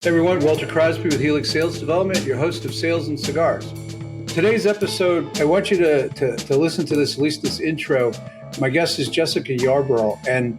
Hey everyone, Walter Crosby with Helix Sales Development, your host of Sales and Cigars. Today's episode, I want you to listen to this, at least this intro. My guest is Jessica Yarbrough, and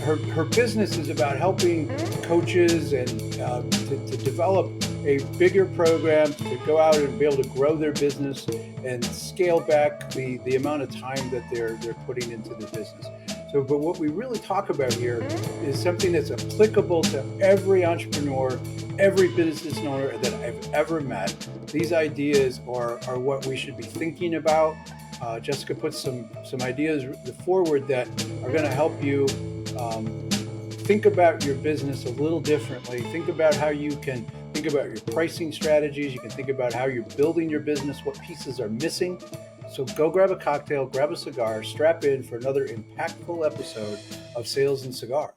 her business is about helping coaches and to develop a bigger program to go out and be able to grow their business and scale back the amount of time that they're putting into the business. But what we really talk about here is something that's applicable to every entrepreneur, every business owner that I've ever met. These ideas are what we should be thinking about. Jessica puts some ideas forward that are going to help you think about your business a little differently. Think about how you can think about your pricing strategies. You can think about how you're building your business, what pieces are missing. So go grab a cocktail, grab a cigar, strap in for another impactful episode of Sales and Cigars.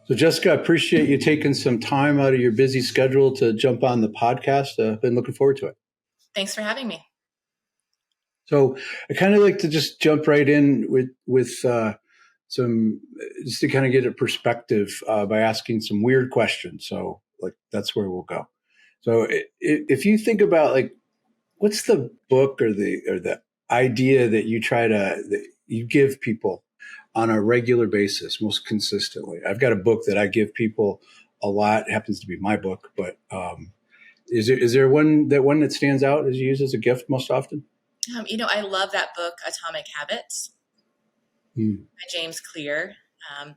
So Jessica, I appreciate you taking some time out of your busy schedule to jump on the podcast. I've been looking forward to it. Thanks for having me. So I kind of like to just jump right in with some, just to kind of get a perspective by asking some weird questions. So like that's where we'll go. So if you think about like, what's the book or the idea that you give people on a regular basis, most consistently? I've got a book that I give people a lot. It happens to be my book, but is there one that stands out as you use as a gift most often? I love that book, Atomic Habits by James Clear.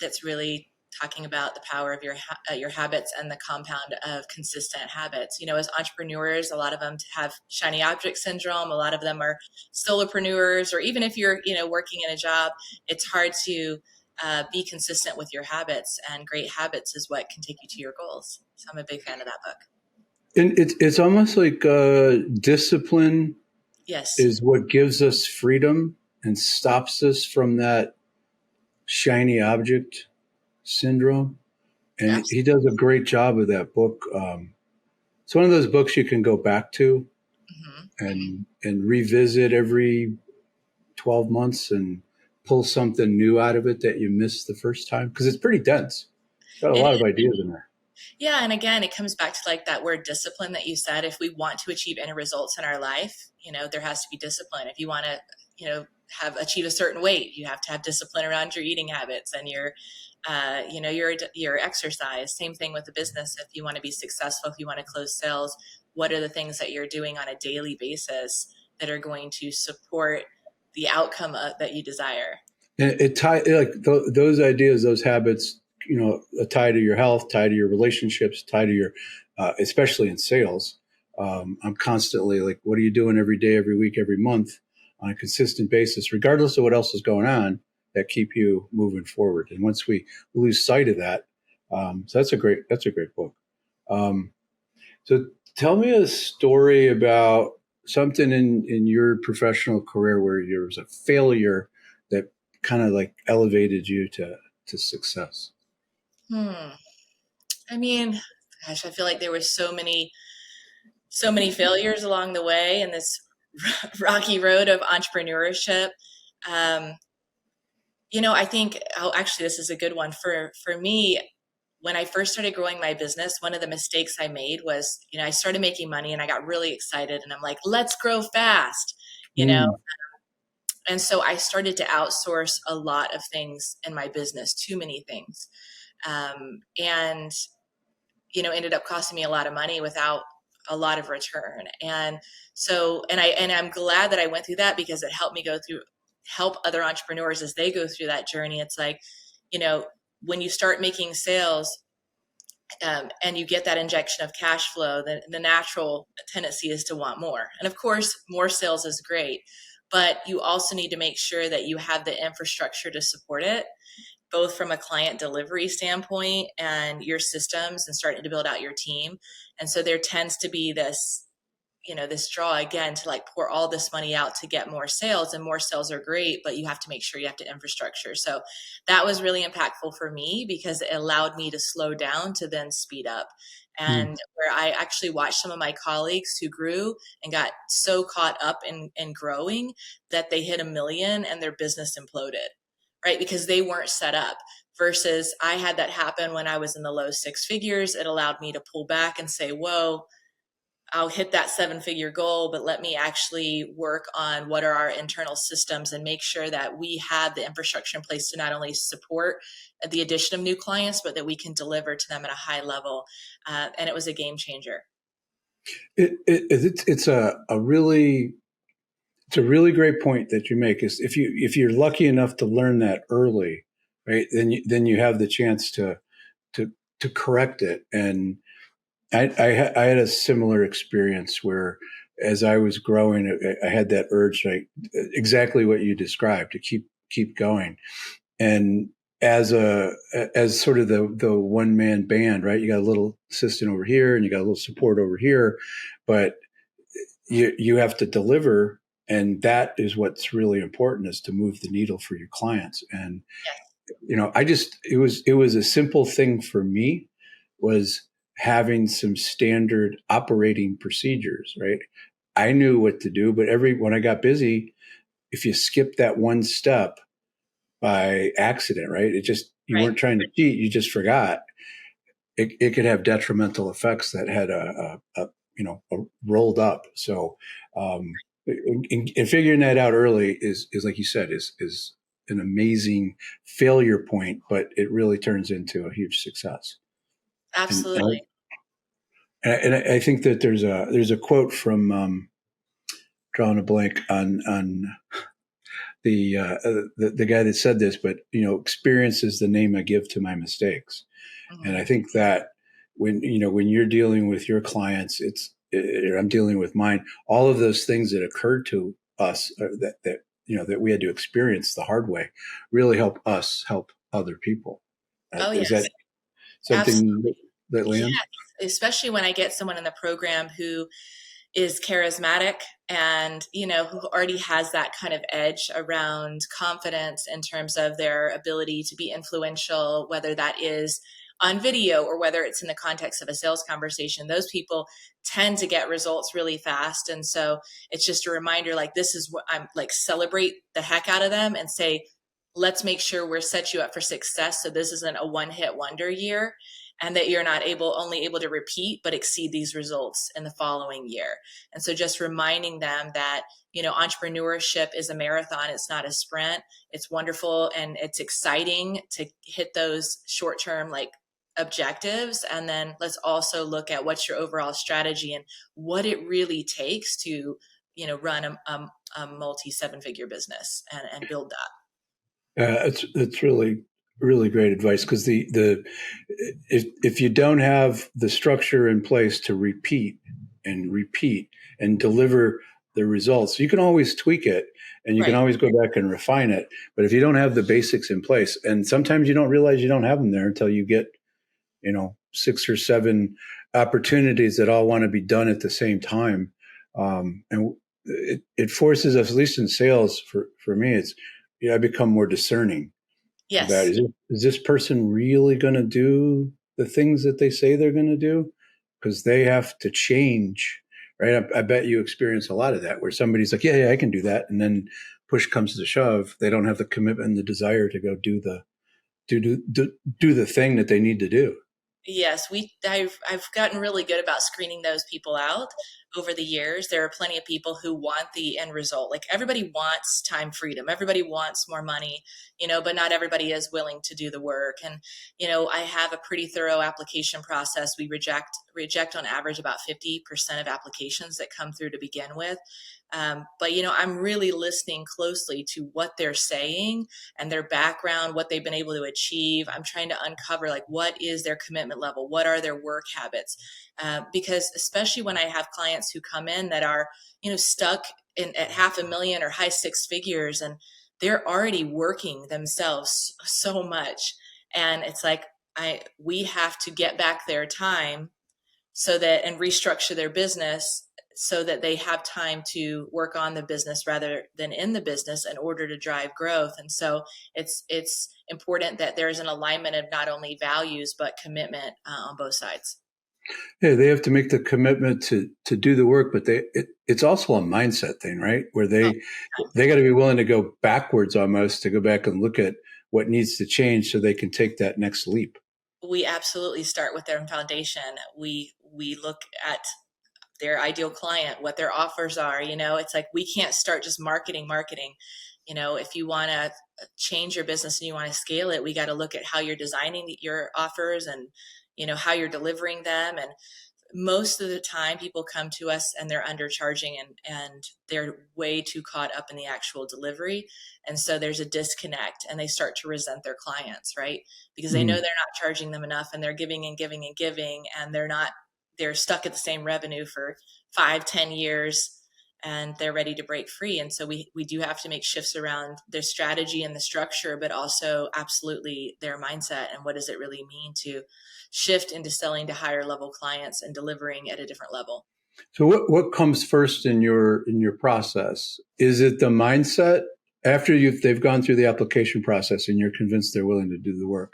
That's really talking about the power of your habits and the compound of consistent habits. As entrepreneurs, a lot of them have shiny object syndrome. A lot of them are solopreneurs, or even if you're, working in a job, it's hard to be consistent with your habits, and great habits is what can take you to your goals. So I'm a big fan of that book. And it's almost like discipline. Yes. Is what gives us freedom and stops us from that shiny object syndrome. And Absolutely. he does a great job with that book. It's one of those books you can go back to and revisit every 12 months and pull something new out of it that you missed the first time, because it's pretty dense. Got a lot of ideas in there. Yeah. And again, it comes back to like that word discipline that you said. If we want to achieve any results in our life, there has to be discipline. If you want to, achieve a certain weight, you have to have discipline around your eating habits and your exercise. Same thing with the business. If you want to be successful, if you want to close sales, what are the things that you're doing on a daily basis that are going to support the outcome that you desire? And those ideas, those habits, tie to your health, tie to your relationships, tie to your, especially in sales. I'm constantly like, what are you doing every day, every week, every month on a consistent basis, regardless of what else is going on, that keep you moving forward. And once we lose sight of that, so that's a great book. So tell me a story about something in your professional career where there was a failure that kind of like elevated you to success. I mean, gosh, I feel like there were so many failures along the way in this rocky road of entrepreneurship. I think, actually, this is a good one for me. When I first started growing my business, one of the mistakes I made was, I started making money and I got really excited and I'm like, let's grow fast, And so I started to outsource a lot of things in my business, too many things. And ended up costing me a lot of money without a lot of return. And so, I'm glad that I went through that, because it helped me help other entrepreneurs as they go through that journey. It's like, when you start making sales, and you get that injection of cash flow, the natural tendency is to want more. And of course, more sales is great, but you also need to make sure that you have the infrastructure to support it, both from a client delivery standpoint and your systems and starting to build out your team. And so there tends to be this this draw again to like pour all this money out to get more sales, and more sales are great, but you have to make sure you have to infrastructure. So that was really impactful for me because it allowed me to slow down to then speed up. Mm. And where I actually watched some of my colleagues who grew and got so caught up in growing that they hit 1 million and their business imploded, right? Because they weren't set up. Versus I had that happen when I was in the low six figures. It allowed me to pull back and say, whoa, I'll hit that 7-figure goal, but let me actually work on what are our internal systems and make sure that we have the infrastructure in place to not only support the addition of new clients, but that we can deliver to them at a high level. And it was a game changer. It's a really great point that you make. Is if you're lucky enough to learn that early, right? Then you have the chance to to correct it. And I had a similar experience where, as I was growing, I had that urge, like exactly what you described, to keep going. And as sort of the one man band, right? You got a little assistant over here, and you got a little support over here, but you have to deliver, and that is what's really important, is to move the needle for your clients. And it was a simple thing for me, was having some standard operating procedures, right? I knew what to do, but when I got busy, if you skip that one step by accident, right? You Right. weren't trying to cheat, you just forgot. It could have detrimental effects that had a rolled up. So, and figuring that out early is like you said, is an amazing failure point, but it really turns into a huge success. And Absolutely. I think that there's a quote from, drawing a blank on the guy that said this, but experience is the name I give to my mistakes. And I Hmm. think that when you're dealing with your clients, I'm dealing with mine. All of those things that occurred to us, that we had to experience the hard way, really help us help other people. Oh, Is yes. that something Absolutely. that Yes. lands? Especially when I get someone in the program who is charismatic and who already has that kind of edge around confidence in terms of their ability to be influential, whether that is on video or whether it's in the context of a sales conversation. Those people tend to get results really fast. And so it's just a reminder, like, this is what I'm like, celebrate the heck out of them and say, let's make sure we're set you up for success, so this isn't a one-hit wonder year, and that you're not only able to repeat but exceed these results in the following year. And so just reminding them that entrepreneurship is a marathon, it's not a sprint. It's wonderful and it's exciting to hit those short-term like objectives, and then let's also look at what's your overall strategy and what it really takes to run a multi seven-figure business and build that. It's really great advice, because the if you don't have the structure in place to repeat and deliver the results, you can always tweak it, and you can Right. always go back and refine it. But if you don't have the basics in place, and sometimes you don't realize you don't have them there until you get 6 or 7 opportunities that all want to be done at the same time, and it forces us, at least in sales, for me, I become more discerning about, Yes. is this person really going to do the things that they say they're going to do? Because they have to change, right? I bet you experience a lot of that, where somebody's like, yeah, I can do that, and then push comes to shove, they don't have the commitment and the desire to go do the thing that they need to do. Yes, I've gotten really good about screening those people out over the years. There are plenty of people who want the end result. Like, everybody wants time freedom, everybody wants more money, but not everybody is willing to do the work. And I have a pretty thorough application process. We reject on average about 50% of applications that come through to begin with. But I'm really listening closely to what they're saying and their background, what they've been able to achieve. I'm trying to uncover, like, what is their commitment level? What are their work habits? Because especially when I have clients who come in that are, stuck at 500,000 or high six figures, and they're already working themselves so much. And it's like, we have to get back their time and restructure their business so that they have time to work on the business rather than in the business in order to drive growth. And so it's important that there's an alignment of not only values, but commitment on both sides. Yeah, they have to make the commitment to do the work, but it's also a mindset thing, right? Where Oh, they got to be willing to go backwards almost to go back and look at what needs to change so they can take that next leap. we absolutely start with their foundation. We look at their ideal client, what their offers are. It's like we can't start just marketing. If you want to change your business and you want to scale it, we got to look at how you're designing your offers and how you're delivering them. And most of the time people come to us and they're undercharging and they're way too caught up in the actual delivery. And so there's a disconnect and they start to resent their clients, right? Because they know they're not charging them enough and they're giving and giving and giving, and they're stuck at the same revenue for 5-10 years and they're ready to break free. And so we do have to make shifts around their strategy and the structure, but also absolutely their mindset and what does it really mean to shift into selling to higher level clients and delivering at a different level. So what comes first in your process? Is it the mindset after they've gone through the application process and you're convinced they're willing to do the work?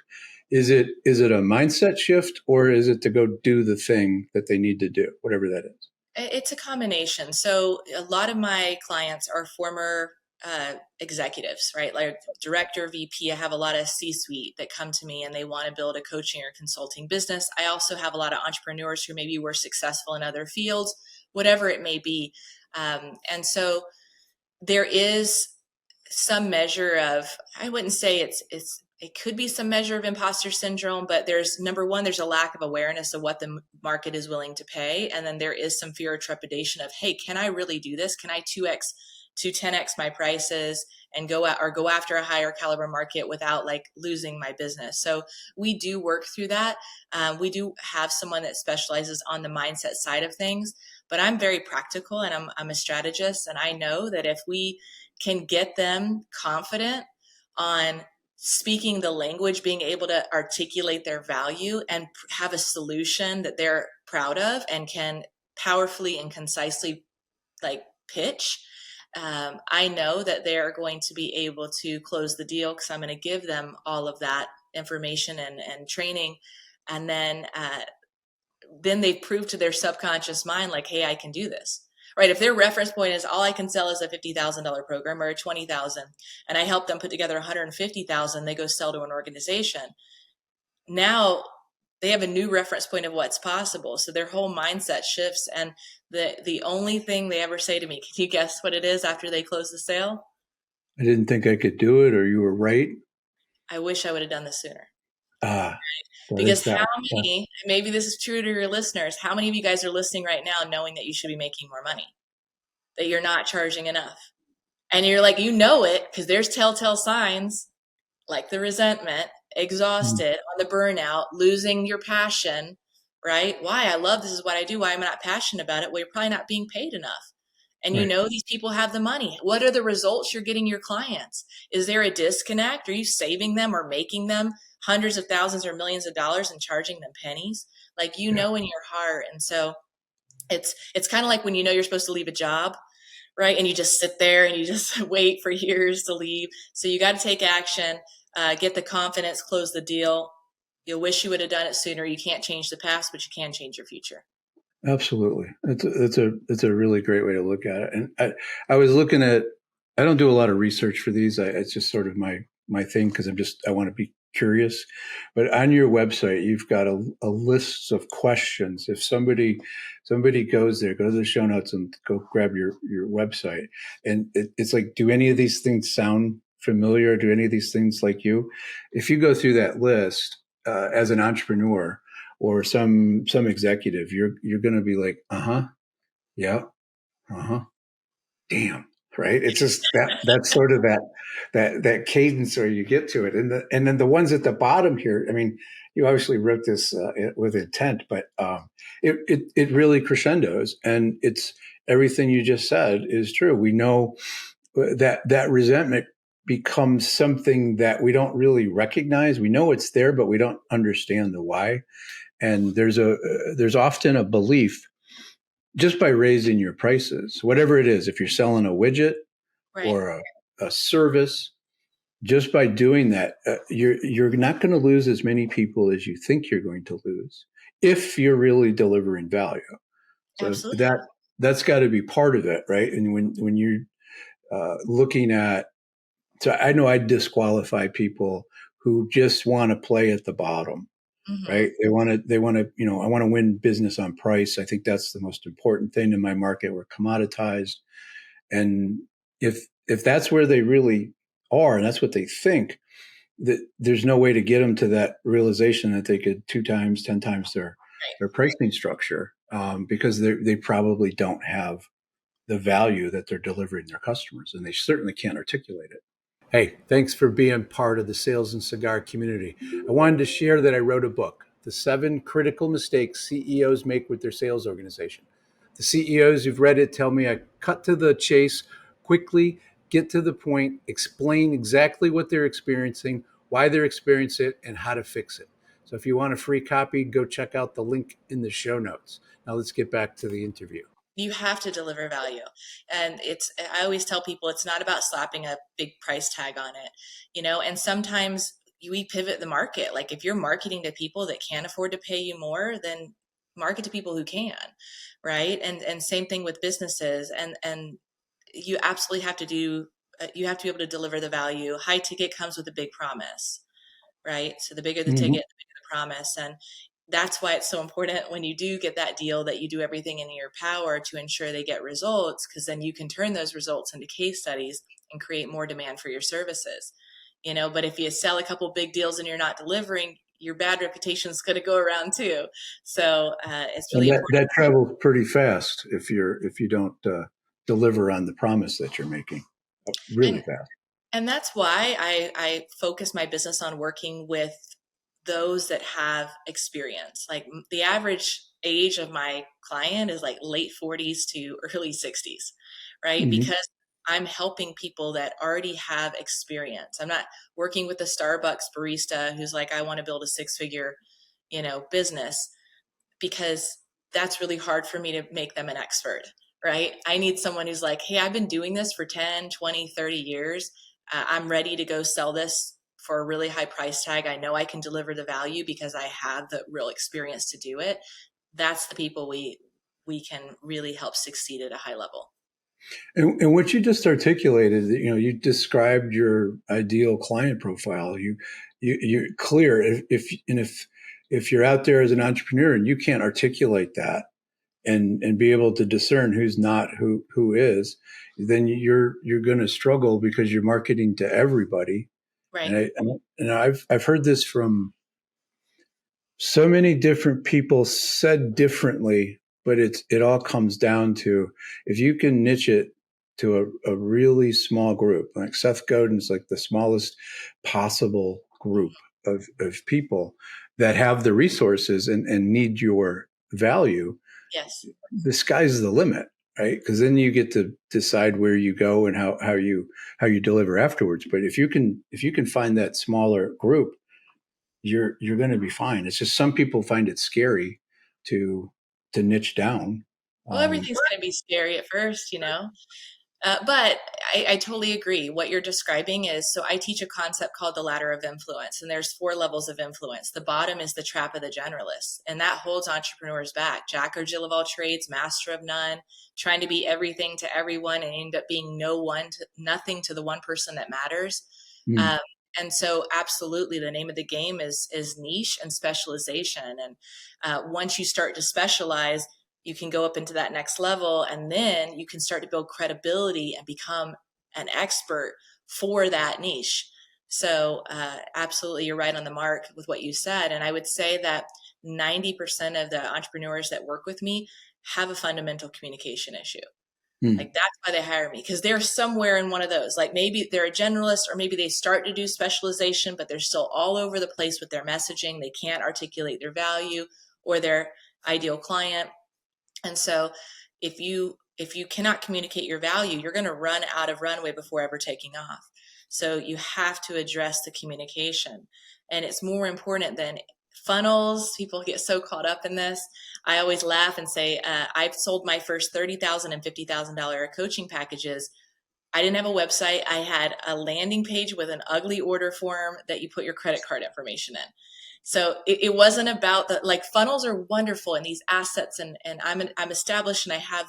Is it a mindset shift, or is it to go do the thing that they need to do, whatever that is? It's a combination. So a lot of my clients are former executives, right? Like director, VP. I have a lot of C-suite that come to me and they want to build a coaching or consulting business. I also have a lot of entrepreneurs who maybe were successful in other fields, whatever it may be. And so there is some measure of, I wouldn't say it could be some measure of imposter syndrome, but there's number one, there's a lack of awareness of what the market is willing to pay. And then there is some fear or trepidation of, hey, can I really do this? Can I 2x to 10x my prices and go after a higher caliber market without like losing my business? So we do work through that. We do have someone that specializes on the mindset side of things, but I'm very practical and I'm a strategist. And I know that if we can get them confident on speaking the language, being able to articulate their value and have a solution that they're proud of and can powerfully and concisely like pitch, I know that they're going to be able to close the deal because I'm going to give them all of that information and training. And then they've proved to their subconscious mind, like, hey, I can do this. Right. If their reference point is all I can sell is a $50,000 program or a $20,000, and I help them put together $150,000, they go sell to an organization. Now they have a new reference point of what's possible. So their whole mindset shifts. And the only thing they ever say to me, can you guess what it is after they close the sale? I didn't think I could do it, or you were right. I wish I would have done this sooner. Because how many, maybe this is true to your listeners, how many of you guys are listening right now knowing that you should be making more money, that you're not charging enough? And you're like, it because there's telltale signs like the resentment, exhausted, on the burnout, losing your passion, right? Why? I love this is what I do. Why am I not passionate about it? Well, you're probably not being paid enough. And right. these people have the money. What are the results you're getting your clients? Is there a disconnect? Are you saving them or making them hundreds of thousands or millions of dollars and charging them pennies? Like, in your heart. And so it's kind of like when you're supposed to leave a job, right? And you just sit there and you just wait for years to leave. So you got to take action, get the confidence, close the deal. You'll wish you would have done it sooner. You can't change the past, but you can change your future. Absolutely. It's a really great way to look at it. And I was looking at, I don't do a lot of research for these. It's just sort of my thing because I want to be curious. But on your website, you've got a list of questions. If somebody goes there, go to the show notes and go grab your website. And it's like, do any of these things sound familiar? Do any of these things like you? If you go through that list as an entrepreneur, or some executive, you're going to be like, yeah, damn, right? It's just that's sort of that cadence where you get to it, and then the ones at the bottom here. I mean, you obviously wrote this with intent, but it really crescendos, and it's everything you just said is true. We know that resentment becomes something that we don't really recognize. We know it's there, but we don't understand the why. And there's often a belief just by raising your prices, whatever it is, if you're selling a widget Right. or a service, just by doing that, you're not going to lose as many people as you think you're going to lose if you're really delivering value. So Absolutely. that's got to be part of it, right? And when you're looking at, so I know I disqualify people who just want to play at the bottom, Hmm. right? They want to, I want to win business on price. I think that's the most important thing in my market. We're commoditized, and if that's where they really are, and that's what they think, that there's no way to get them to that realization that they could 2 times, 10 times their pricing structure, because they probably don't have the value that they're delivering their customers, and they certainly can't articulate it. Hey, thanks for being part of the Sales and Cigar community. I wanted to share that I wrote a book, The 7 Critical Mistakes CEOs Make with Their Sales Organization. The CEOs who've read it tell me I cut to the chase quickly, get to the point, explain exactly what they're experiencing, why they're experiencing it, and how to fix it. So if you want a free copy, go check out the link in the show notes. Now let's get back to the interview. You have to deliver value. And I always tell people it's not about slapping a big price tag on it, and sometimes we pivot the market. Like if you're marketing to people that can't afford to pay you more, then market to people who can, right? And same thing with businesses. And you absolutely have to you have to be able to deliver the value. High ticket comes with a big promise, right? So the bigger the ticket, Mhm. the bigger the promise. And that's why it's so important when you do get that deal that you do everything in your power to ensure they get results, because then you can turn those results into case studies and create more demand for your services. But if you sell a couple big deals and you're not delivering, your bad reputation is going to go around too. So it's And really important. that travels pretty fast if you don't deliver on the promise that you're making, really And fast. And that's why I focus my business on working with those that have experience. Like the average age of my client is like late 40s to early 60s, right? Mhm. Because I'm helping people that already have experience. I'm not working with a Starbucks barista who's like, I want to build a 6-figure, business, because that's really hard for me to make them an expert, right? I need someone who's like, hey, I've been doing this for 10, 20, 30 years. I'm ready to go sell this for a really high price tag. I know I can deliver the value because I have the real experience to do it. That's the people we can really help succeed at a high level. And what you just articulated, you described your ideal client profile. You're clear. If you're out there as an entrepreneur and you can't articulate that and be able to discern who's not, who is, then you're going to struggle because you're marketing to everybody. Right. And I've heard this from so many different people said differently, but it all comes down to, if you can niche it to a really small group, like Seth Godin's like the smallest possible group of people that have the resources and need your value, Yes. the sky's the limit, right? Because then you get to decide where you go and how you deliver afterwards. But if you can find that smaller group, you're going to be fine. It's just some people find it scary to niche down. Well, everything's going to be scary at first. But I totally agree. What you're describing is, so I teach a concept called the ladder of influence, and there's 4 levels of influence. The bottom is the trap of the generalist, and that holds entrepreneurs back. Jack or Jill of all trades, master of none, trying to be everything to everyone and end up being nothing to the one person that matters. Mm. Um, and so, absolutely, the name of the game is niche and specialization. And once you start to specialize, you can go up into that next level, and then you can start to build credibility and become an expert for that niche. So absolutely, you're right on the mark with what you said. And I would say that 90% of the entrepreneurs that work with me have a fundamental communication issue. Mm. Like that's why they hire me, because they're somewhere in one of those. Like maybe they're a generalist, or maybe they start to do specialization, but they're still all over the place with their messaging. They can't articulate their value or their ideal client. And so if you cannot communicate your value, you're going to run out of runway before ever taking off. So you have to address the communication. And it's more important than funnels. People get so caught up in this. I always laugh and say, I've sold my first $30,000 and $50,000 coaching packages. I didn't have a website. I had a landing page with an ugly order form that you put your credit card information in. So it wasn't about the, like, funnels are wonderful and these assets, and I'm established and I have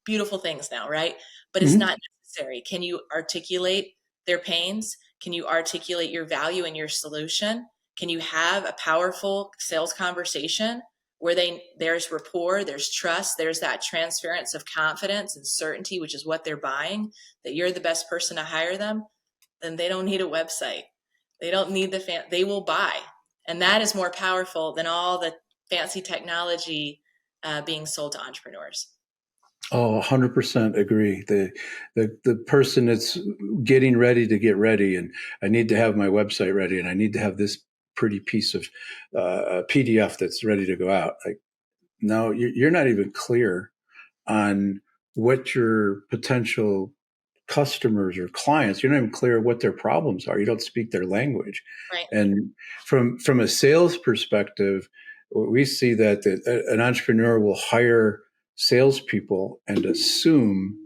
beautiful things now, right? But it's Mhm. not necessary. Can you articulate their pains? Can you articulate your value and your solution? Can you have a powerful sales conversation where there's rapport, there's trust, there's that transference of confidence and certainty, which is what they're buying, that you're the best person to hire them? Then they don't need a website. They don't need they will buy. And that is more powerful than all the fancy technology being sold to entrepreneurs. Oh, 100% agree. The person that's getting ready to get ready, and I need to have my website ready, and I need to have this pretty piece of PDF that's ready to go out. Like, no, you're not even clear on what your potential customers or clients, you're not even clear what their problems are. You don't speak their language. Right. And from a sales perspective, we see that an entrepreneur will hire salespeople and assume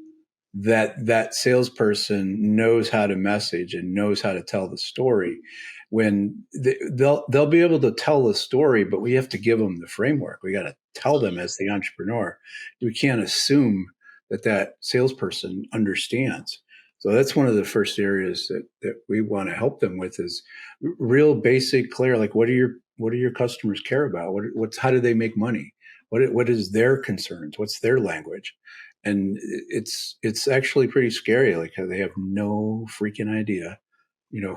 that that salesperson knows how to message and knows how to tell the story. When they'll be able to tell the story, but we have to give them the framework. We got to tell them as the entrepreneur. We can't assume that that salesperson understands. So that's one of the first areas that we want to help them with is real basic, clear. Like, what do your customers care about? What's how do they make money? What is their concerns? What's their language? And it's actually pretty scary. Like, they have no freaking idea,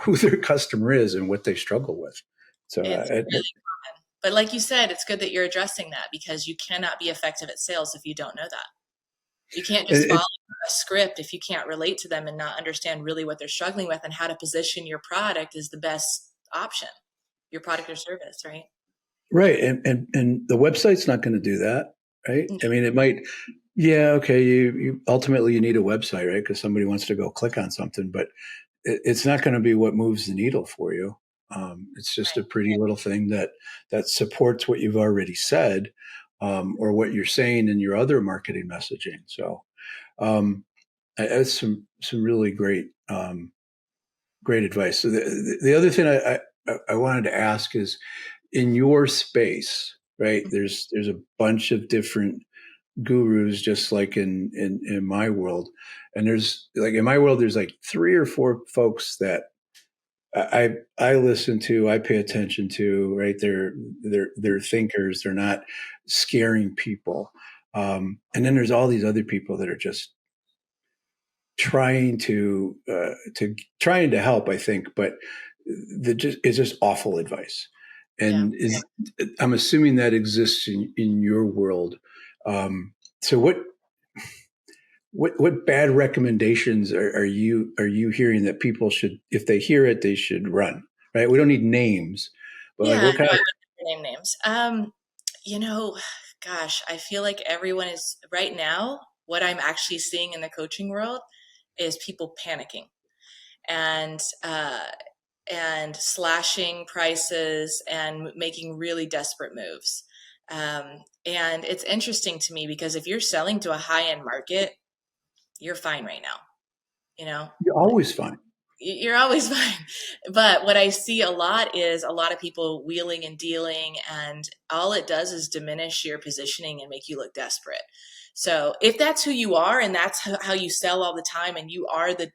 who their customer is and what they struggle with. So It's really common. But like you said, it's good that you're addressing that, because you cannot be effective at sales if you don't know that. You can't just follow it, a script if you can't relate to them and not understand really what they're struggling with and how to position your product as the best option, your product or service, right? right, and the website's not going to do that, right? No. I mean, it might. Yeah, okay. You ultimately you need a website, right? Because somebody wants to go click on something, but it's not going to be what moves the needle for you. It's just a Right. pretty little thing that supports what you've already said, or what you're saying in your other marketing messaging. So um, that's some really great advice. So the other thing I wanted to ask is, in your space, right? There's a bunch of different gurus, just like in my world, and there's like in my world there's like three or four folks that I listen to, I pay attention to, right? They're thinkers. They're not scaring people. And then there's all these other people that are just trying to help, I think, but it's just awful advice. Yeah. And I'm assuming that exists in your world. So what bad recommendations are you hearing that people should, if they hear it, they should run? Right? We don't need names, but like Yeah, what kind no, I of would name names. You know, gosh, I feel like everyone is right now, what I'm actually seeing in the coaching world is people panicking and slashing prices and making really desperate moves. And it's interesting to me because if you're selling to a high end market, you're fine right now. You know, you're always fine. you're always fine. But what I see a lot is a lot of people wheeling and dealing, and all it does is diminish your positioning and make you look desperate. So if that's who you are and that's how you sell all the time, and you are the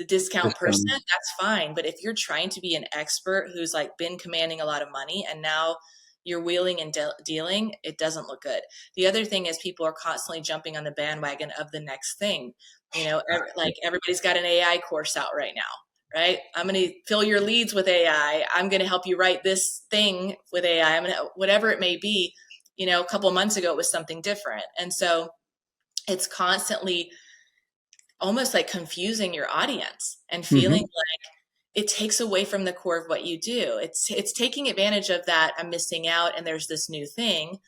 discount Just person, that's fine. But if you're trying to be an expert who's like been commanding a lot of money and now you're wheeling and dealing, it doesn't look good. The other thing is people are constantly jumping on the bandwagon of the next thing. Like everybody's got an AI course out right now, right? I'm going to fill your leads with AI. I'm going to help you write this thing with AI. I'm going to, whatever it may be. A couple of months ago, it was something different. And so it's constantly almost like confusing your audience and feeling Mhm. like it takes away from the core of what you do. It's taking advantage of that I'm missing out and there's this new thing,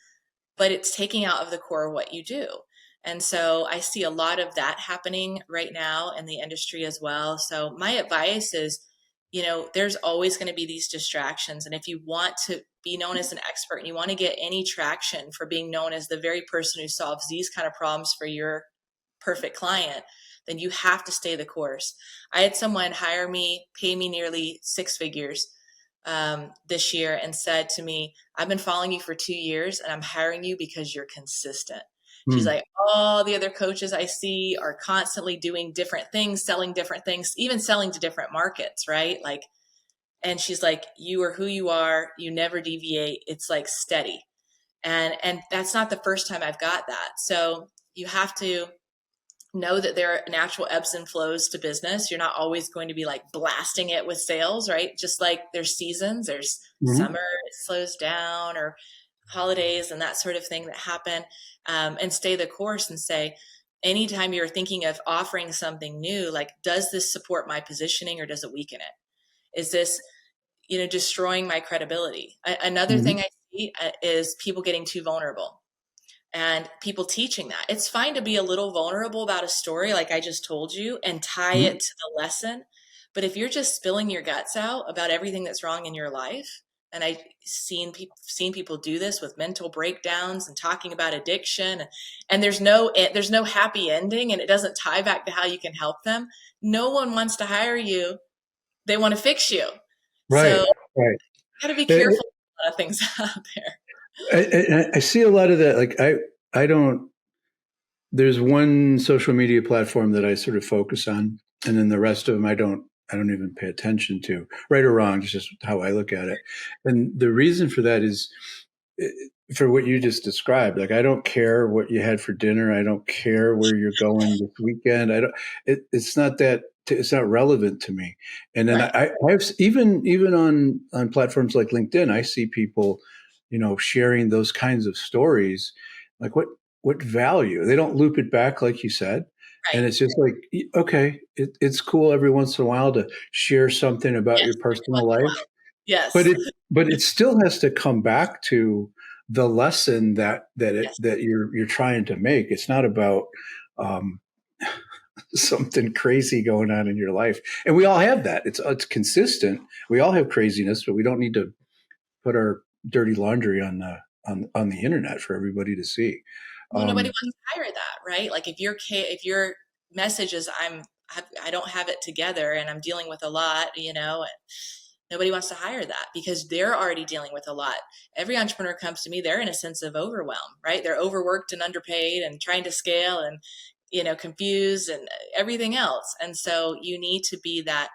but it's taking out of the core of what you do. And so I see a lot of that happening right now in the industry as well. So my advice is there's always going to be these distractions. And if you want to be known as an expert and you want to get any traction for being known as the very person who solves these kind of problems for your perfect client, then you have to stay the course. I had someone hire me, pay me nearly six figures this year, and said to me, I've been following you for 2 years and I'm hiring you because you're consistent. She's Hmm. like, all the other coaches I see are constantly doing different things, selling different things, even selling to different markets, right? Like, and she's like, you are who you are. You never deviate. It's like steady. And that's not the first time I've got that. So you have to know that there are natural ebbs and flows to business. You're not always going to be like blasting it with sales, right? Just like there's seasons, there's Hmm. summer, it slows down, or holidays and that sort of thing that happen. And stay the course and say, anytime you're thinking of offering something new, like, does this support my positioning or does it weaken it? Is this, destroying my credibility? Another Hmm. thing I see is people getting too vulnerable and people teaching that. It's fine to be a little vulnerable about a story like I just told you and tie Hmm. it to the lesson. But if you're just spilling your guts out about everything that's wrong in your life, and I've seen people do this with mental breakdowns and talking about addiction, and there's no happy ending, and it doesn't tie back to how you can help them. No one wants to hire you; they want to fix you. So Right. you Right. got to be I, careful with a lot of things out there. I see a lot of that. Like I don't. There's one social media platform that I sort of focus on, and then the rest of them I don't even pay attention to, right or wrong. It's just how I look at it. And the reason for that is eh, for what you just described. Like I don't care what you had for dinner. I don't care where you're going this weekend. I don't. It's not that. It's not relevant to me. And then Right. I've even on platforms like LinkedIn, I see people, sharing those kinds of stories. Like what value? They don't loop it back like you said. Right. And it's just like, okay, it's cool every once in a while to share something about Yes. your Every once personal in a life, while. Yes. but it still has to come back to the lesson Yes. that you're trying to make. It's not about um, something crazy going on in your life, and we all have that. It's consistent. We all have craziness, but we don't need to put our dirty laundry on the internet for everybody to see. Well, nobody Um, wants to hire that, right? Like if your message is I don't have it together and I'm dealing with a lot, and nobody wants to hire that because they're already dealing with a lot. Every entrepreneur comes to me, they're in a sense of overwhelm, right? They're overworked and underpaid and trying to scale and confused and everything else. And so you need to be that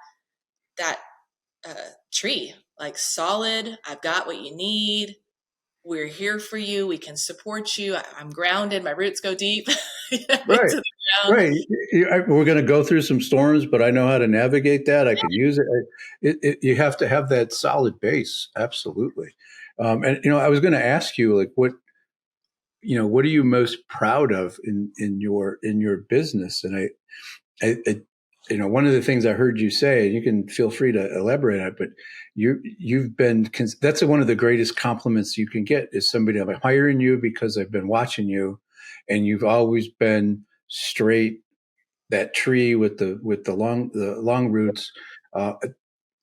uh, tree, like solid. I've got what you need. We're here for you. We can support you. I'm grounded. My roots go deep right, into the ground. right. We're going to go through some storms, but I know how to navigate that. I can use it. You have to have that solid base. Absolutely. And I was going to ask you, like, what are you most proud of in your business? And one of the things I heard you say, and you can feel free to elaborate on it, but you've been that's one of the greatest compliments you can get is somebody, I'm hiring you because I've been watching you, and you've always been straight, that tree with the long roots. Uh,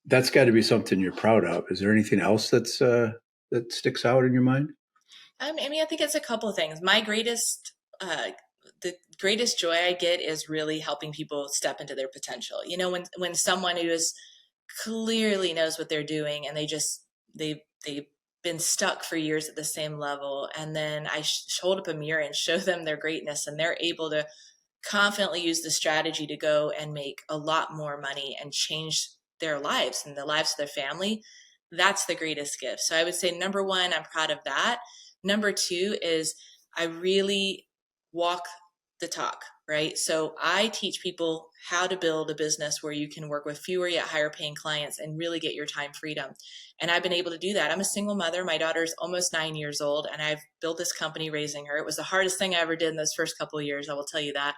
that's got to be something you're proud of. Is there anything else that sticks out in your mind? I think it's a couple of things. The greatest joy I get is really helping people step into their potential. When someone who is clearly knows what they're doing and they've been stuck for years at the same level, and then I hold up a mirror and show them their greatness, and they're able to confidently use the strategy to go and make a lot more money and change their lives and the lives of their family. That's the greatest gift. So I would say number one, I'm proud of that. Number two is I really walk the talk, right? So I teach people how to build a business where you can work with fewer yet higher paying clients and really get your time freedom. And I've been able to do that. I'm a single mother. My daughter's almost 9 years old, and I've built this company raising her. It was the hardest thing I ever did in those first couple of years, I will tell you that.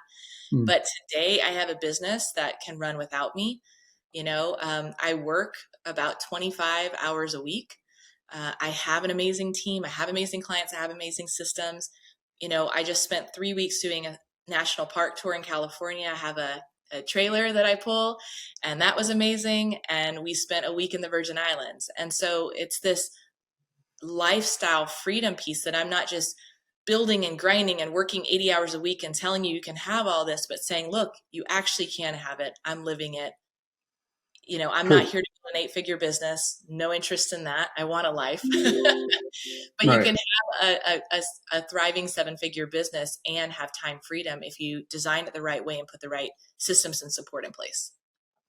Hmm. But today I have a business that can run without me. I work about 25 hours a week. I have an amazing team. I have amazing clients. I have amazing systems. I just spent 3 weeks doing a national park tour in California. I have a a trailer that I pull, and that was amazing. And we spent a week in the Virgin Islands. And so it's this lifestyle freedom piece that I'm not just building and grinding and working 80 hours a week and telling you you can have all this, but saying, look, you actually can have it. I'm living it. I'm not True. here to build an 8-figure business. No interest in that. I want a life. But you Right. can have a thriving 7-figure business and have time freedom if you design it the right way and put the right systems and support in place.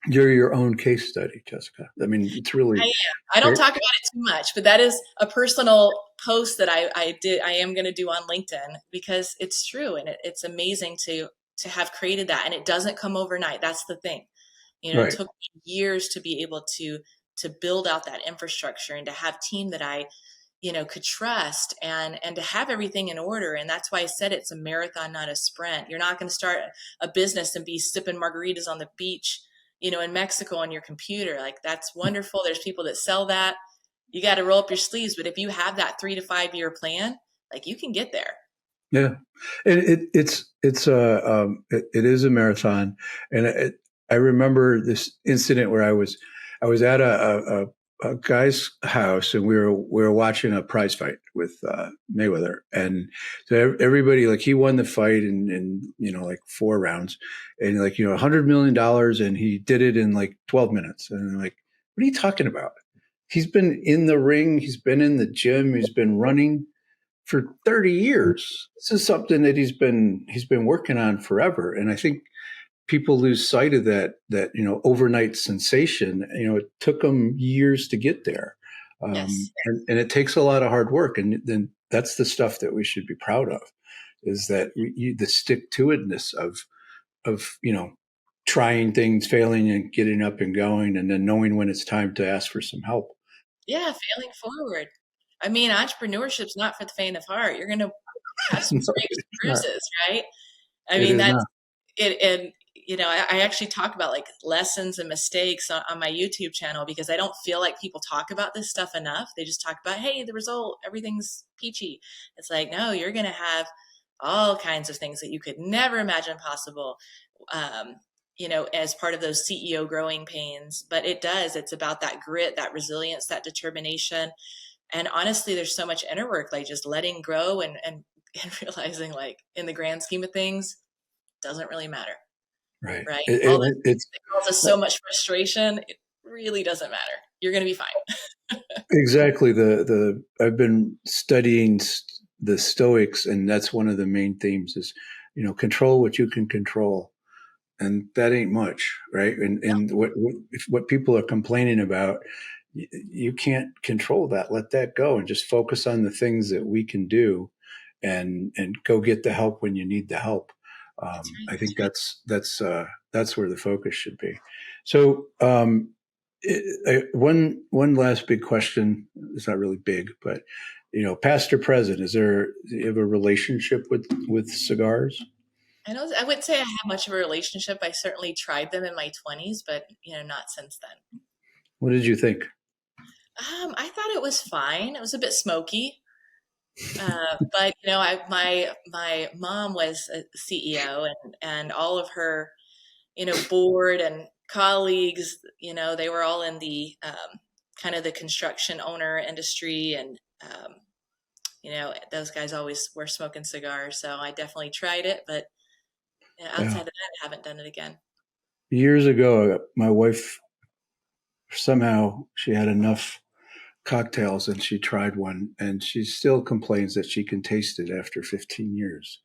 You're your own case study, Jessica. I mean, it's I really, am. I don't talk about it too much, but that is a personal post that I am going to do on LinkedIn, because it's true. And it's amazing to have created that. And it doesn't come overnight. That's the thing. It right. took me years to be able to build out that infrastructure and to have team that I could trust, and to have everything in order. And that's why I said it's a marathon, not a sprint. You're not going to start a business and be sipping margaritas on the beach, in Mexico on your computer. Like, that's wonderful. There's people that sell that. You got to roll up your sleeves. But if you have that 3 to 5 year plan, like, you can get there. Yeah. It is a marathon. And I remember this incident where I was at a guy's house, and we were watching a prize fight with Mayweather. And so everybody, like, he won the fight in like 4 rounds, and like, $100 million, and he did it in like 12 minutes. And I'm like, what are you talking about? He's been in the ring, he's been in the gym, he's been running for 30 years. This is something that he's been working on forever. And I think people lose sight of that overnight sensation. It took them years to get there. Yes. And it takes a lot of hard work. And then that's the stuff that we should be proud of, is that the stick to itness of trying things, failing, and getting up and going, and then knowing when it's time to ask for some help. Yeah. Failing forward. I mean, entrepreneurship's not for the faint of heart. You're going to have some No, scrapes it and is not. bruises, right? I It mean, is that's not. it. And, I actually talk about like lessons and mistakes on my YouTube channel, because I don't feel like people talk about this stuff enough. They just talk about, hey, the result, everything's peachy. It's like, no, you're going to have all kinds of things that you could never imagine possible, um, as part of those CEO growing pains. But it's about that grit, that resilience, that determination. And honestly, there's so much inner work, like just letting go and realizing, like, in the grand scheme of things, doesn't really matter, Right. right? It, All it, this it's that causes so much frustration, it really doesn't matter. You're going to be fine. exactly the I've been studying the Stoics, and that's one of the main themes is, control what you can control, and that ain't much, right? And what people are complaining about, you can't control that. Let that go and just focus on the things that we can do, and go get the help when you need the help. That's right. I think that's where the focus should be. So, one last big question. It's not really big, but past or present, do you have a relationship with cigars? I wouldn't say I have much of a relationship. I certainly tried them in my 20s, but not since then. What did you think? I thought it was fine. It was a bit smoky. But my mom was a CEO, and all of her board and colleagues, they were all in the kind of the construction owner industry. And those guys always were smoking cigars, so I definitely tried it. But outside Yeah. of that, I haven't done it again. Years ago, my wife, somehow she had enough cocktails and she tried one, and she still complains that she can taste it after 15 years.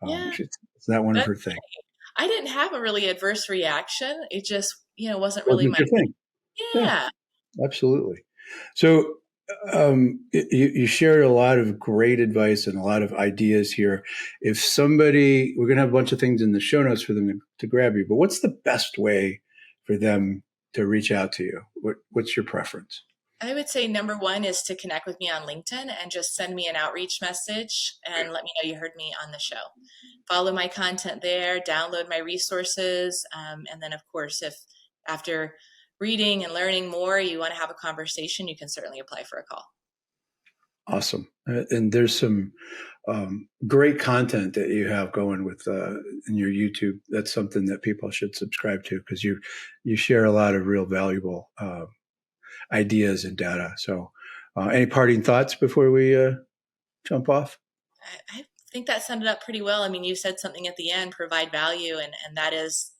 Yeah, It's not one of that's her things. I didn't have a really adverse reaction. It just wasn't really Wasn't my your thing. thing. Yeah, Yeah. absolutely. So, you shared a lot of great advice and a lot of ideas here. If somebody, we're going to have a bunch of things in the show notes for them to grab you, but what's the best way for them to reach out to you? What's your preference? I would say number one is to connect with me on LinkedIn and just send me an outreach message and let me know you heard me on the show. Follow my content there, download my resources. And then, of course, if after reading and learning more, you want to have a conversation, you can certainly apply for a call. Awesome. And there's some great content that you have going with in your YouTube. That's something that people should subscribe to because you share a lot of real valuable ideas and data. So, any parting thoughts before we jump off? I think that summed it up pretty well. I mean, you said something at the end, provide value, and that is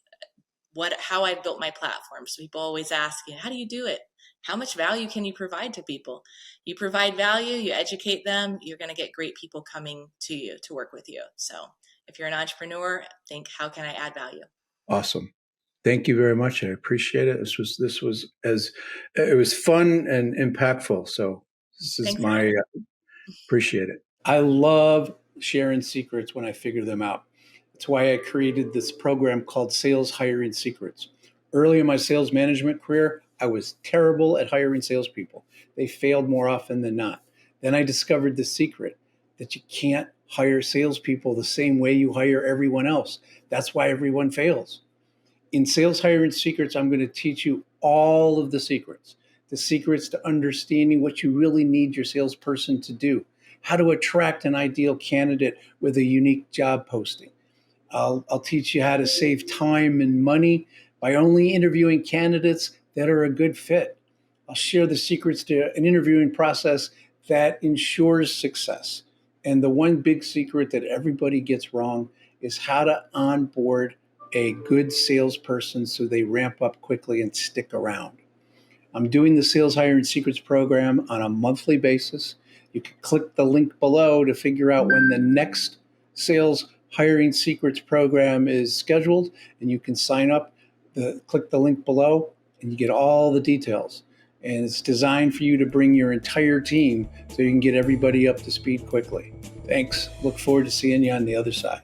how I built my platforms. People always ask, how do you do it? How much value can you provide to people? You provide value, you educate them, you're going to get great people coming to you to work with you. So if you're an entrepreneur, think, how can I add value? Awesome. Thank you very much. I appreciate it. This was it was fun and impactful. So this is Thanks. appreciate it. I love sharing secrets when I figure them out. That's why I created this program called Sales Hiring Secrets. Early in my sales management career, I was terrible at hiring salespeople. They failed more often than not. Then I discovered the secret that you can't hire salespeople the same way you hire everyone else. That's why everyone fails. In Sales Hiring Secrets, I'm going to teach you all of the secrets to understanding what you really need your salesperson to do, how to attract an ideal candidate with a unique job posting. I'll teach you how to save time and money by only interviewing candidates that are a good fit. I'll share the secrets to an interviewing process that ensures success. And the one big secret that everybody gets wrong is how to onboard a good salesperson so they ramp up quickly and stick around. I'm doing the Sales Hiring Secrets program on a monthly basis. You can click the link below to figure out when the next Sales Hiring Secrets program is scheduled, and you can sign up. Click the link below, and you get all the details. And it's designed for you to bring your entire team so you can get everybody up to speed quickly. Thanks. Look forward to seeing you on the other side.